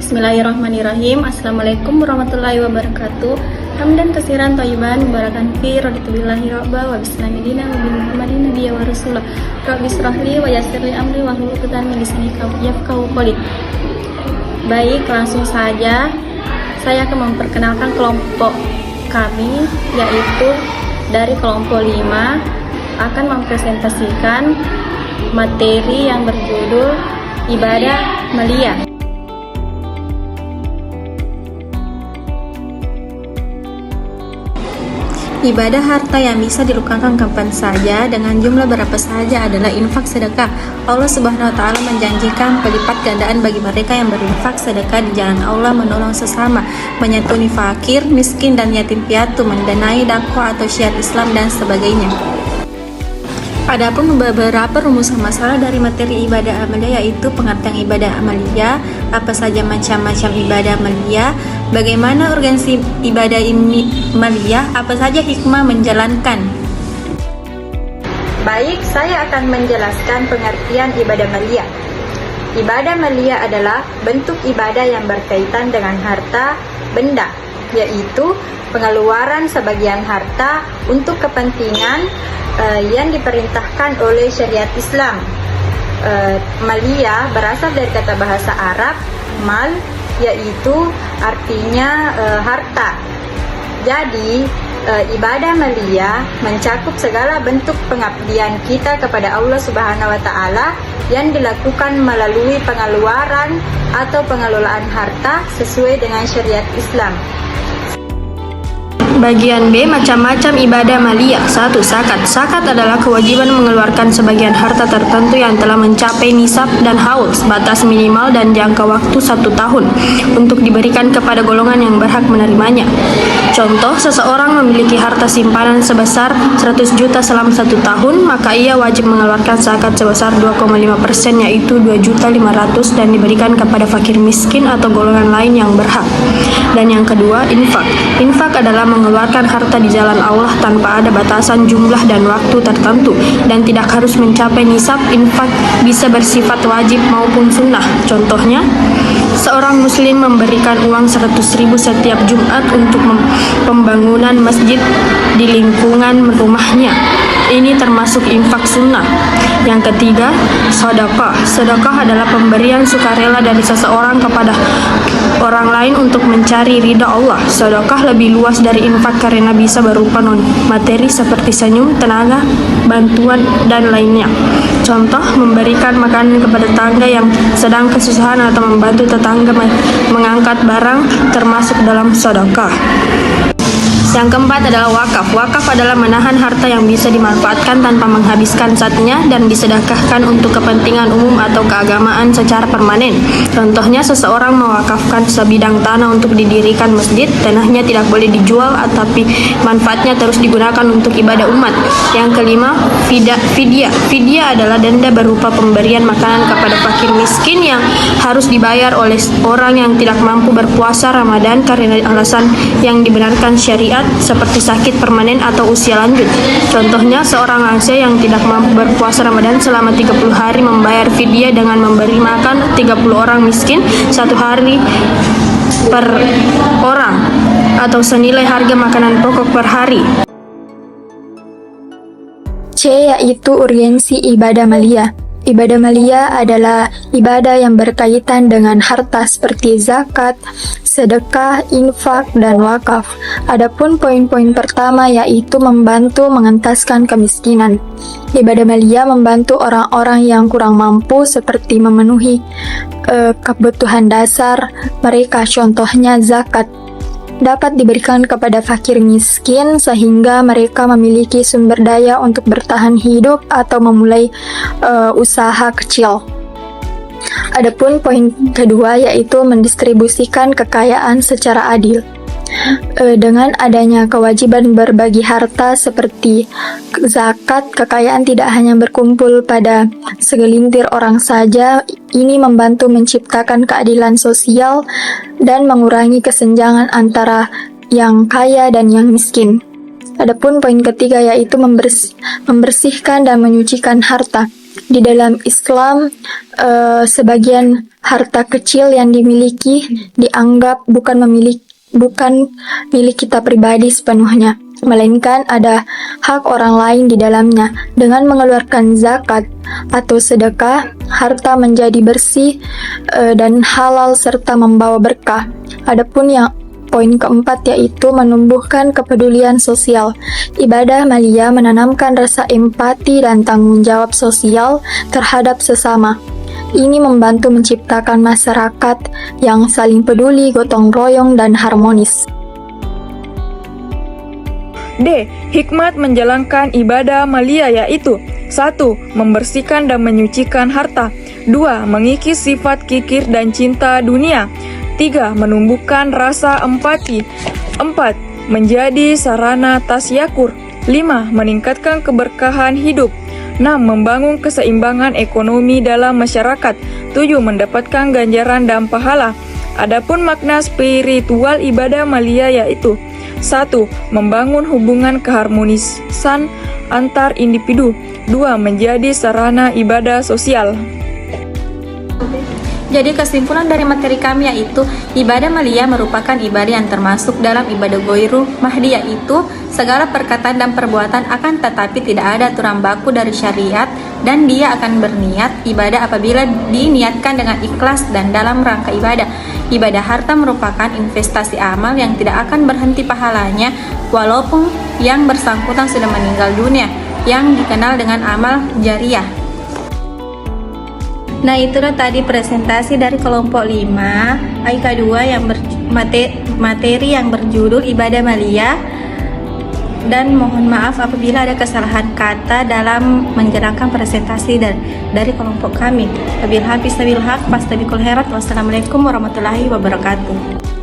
Bismillahirrahmanirrahim. Assalamualaikum warahmatullahi wabarakatuh. Hamdan kasiran thayyiban mubarakan fi raditu billahi rabba wa bislami dina wa bi Muhammadin nabiyya wa rasulah. Rabbi shrahli wa yassirli amri wa hlul 'uqdatam min lisani yafqahu qawli. Baik, langsung saja saya akan memperkenalkan kelompok kami, yaitu dari kelompok 5 akan mempresentasikan materi yang berjudul ibadah maliyah. Ibadah harta yang bisa dilakukan kapan saja dengan jumlah berapa saja adalah infak sedekah. Allah Subhanahu wa taala menjanjikan pelipat gandaan bagi mereka yang berinfak sedekah di jalan Allah, menolong sesama, menyantuni fakir, miskin dan yatim piatu, mendanai dakwah atau syiar Islam dan sebagainya. Adapun beberapa rumusan masalah dari materi ibadah amaliyah, yaitu pengertian ibadah amaliyah, apa saja macam-macam ibadah amaliyah, bagaimana urgensi ibadah amaliyah, apa saja hikmah menjalankan. Baik, saya akan menjelaskan pengertian ibadah amaliyah. Ibadah amaliyah adalah bentuk ibadah yang berkaitan dengan harta benda, yaitu pengeluaran sebagian harta untuk kepentingan yang diperintahkan oleh syariat Islam. Maliyah berasal dari kata bahasa Arab mal, yaitu artinya harta. Jadi ibadah maliyah mencakup segala bentuk pengabdian kita kepada Allah Subhanahu wa taala yang dilakukan melalui pengeluaran atau pengelolaan harta sesuai dengan syariat Islam. Bagian B, macam-macam ibadah maliyah. 1. Zakat. Zakat adalah kewajiban mengeluarkan sebagian harta tertentu yang telah mencapai nisab dan haul, batas minimal dan jangka waktu 1 tahun, untuk diberikan kepada golongan yang berhak menerimanya. Contoh, seseorang memiliki harta simpanan sebesar 100 juta selama 1 tahun, maka ia wajib mengeluarkan zakat sebesar 2,5%, yaitu 2.500.000, dan diberikan kepada fakir miskin atau golongan lain yang berhak. Dan yang kedua, infak. Infak adalah mengeluarkan harta di jalan Allah tanpa ada batasan jumlah dan waktu tertentu, dan tidak harus mencapai nisab. Infak bisa bersifat wajib maupun sunnah. Contohnya, seorang muslim memberikan uang 100.000 setiap Jumat untuk pembangunan masjid di lingkungan rumahnya. Ini termasuk infak sunnah. Yang ketiga, sedekah. Sedekah adalah pemberian sukarela dari seseorang kepada orang lain untuk mencari ridha Allah. Sedekah lebih luas dari infak karena bisa berupa non-materi seperti senyum, tenaga, bantuan, dan lainnya. Contoh, memberikan makanan kepada tetangga yang sedang kesusahan atau membantu tetangga mengangkat barang termasuk dalam sedekah. Yang keempat adalah wakaf. Wakaf adalah menahan harta yang bisa dimanfaatkan tanpa menghabiskan zatnya dan disedekahkan untuk kepentingan umum atau keagamaan secara permanen. Contohnya, seseorang mewakafkan sebidang tanah untuk didirikan masjid. Tanahnya tidak boleh dijual, tapi manfaatnya terus digunakan untuk ibadah umat. Yang kelima, fidyah. Fidyah adalah denda berupa pemberian makanan kepada fakir miskin yang harus dibayar oleh orang yang tidak mampu berpuasa Ramadan karena alasan yang dibenarkan syariat, seperti sakit permanen atau usia lanjut. Contohnya, seorang lansia yang tidak mampu berpuasa Ramadan selama 30 hari membayar fidyah dengan memberi makan 30 orang miskin 1 hari per orang, atau senilai harga makanan pokok per hari. C, yaitu urgensi ibadah maliyah. Ibadah maliyah adalah ibadah yang berkaitan dengan harta seperti zakat, sedekah, infak, dan wakaf. Adapun poin-poin pertama yaitu membantu mengentaskan kemiskinan. Ibadah maliyah membantu orang-orang yang kurang mampu seperti memenuhi kebutuhan dasar mereka. Contohnya, zakat dapat diberikan kepada fakir miskin sehingga mereka memiliki sumber daya untuk bertahan hidup atau memulai usaha kecil. Adapun poin kedua yaitu mendistribusikan kekayaan secara adil. Dengan adanya kewajiban berbagi harta seperti zakat, kekayaan tidak hanya berkumpul pada segelintir orang saja. Ini membantu menciptakan keadilan sosial dan mengurangi kesenjangan antara yang kaya dan yang miskin. Adapun poin ketiga yaitu membersihkan dan menyucikan harta. Di dalam Islam, sebagian Harta kecil yang dimiliki dianggap bukan milik kita pribadi sepenuhnya, melainkan ada hak orang lain di dalamnya. Dengan mengeluarkan zakat atau sedekah, harta menjadi bersih dan halal serta membawa berkah. Adapun yang poin keempat yaitu menumbuhkan kepedulian sosial. Ibadah maliyah menanamkan rasa empati dan tanggung jawab sosial terhadap sesama. Ini membantu menciptakan masyarakat yang saling peduli, gotong royong, dan harmonis. D. Hikmat menjalankan ibadah maliyah yaitu 1. Membersihkan dan menyucikan harta. 2. Mengikis sifat kikir dan cinta dunia. 3. Menumbuhkan rasa empati. 4. Menjadi sarana tasyakur. 5. Meningkatkan keberkahan hidup. 6. Membangun keseimbangan ekonomi dalam masyarakat. 7. Mendapatkan ganjaran dan pahala. Adapun makna spiritual ibadah maliyah yaitu 1. Membangun hubungan keharmonisan antar individu. 2. Menjadi sarana ibadah sosial. Jadi kesimpulan dari materi kami yaitu ibadah maliyah merupakan ibadah yang termasuk dalam ibadah Ghoirul Mahdi, yaitu segala perkataan dan perbuatan akan tetapi tidak ada aturan baku dari syariat, dan dia akan berniat ibadah apabila diniatkan dengan ikhlas dan dalam rangka ibadah. Ibadah harta merupakan investasi amal yang tidak akan berhenti pahalanya walaupun yang bersangkutan sudah meninggal dunia, yang dikenal dengan amal jariyah. Nah, itulah tadi presentasi dari kelompok 5 IK2 yang materi yang berjudul ibadah maliyah, dan mohon maaf apabila ada kesalahan kata dalam menjalankan presentasi dari kelompok kami. Wabillahi taufiq wal hidayah. Wassalamualaikum warahmatullahi wabarakatuh.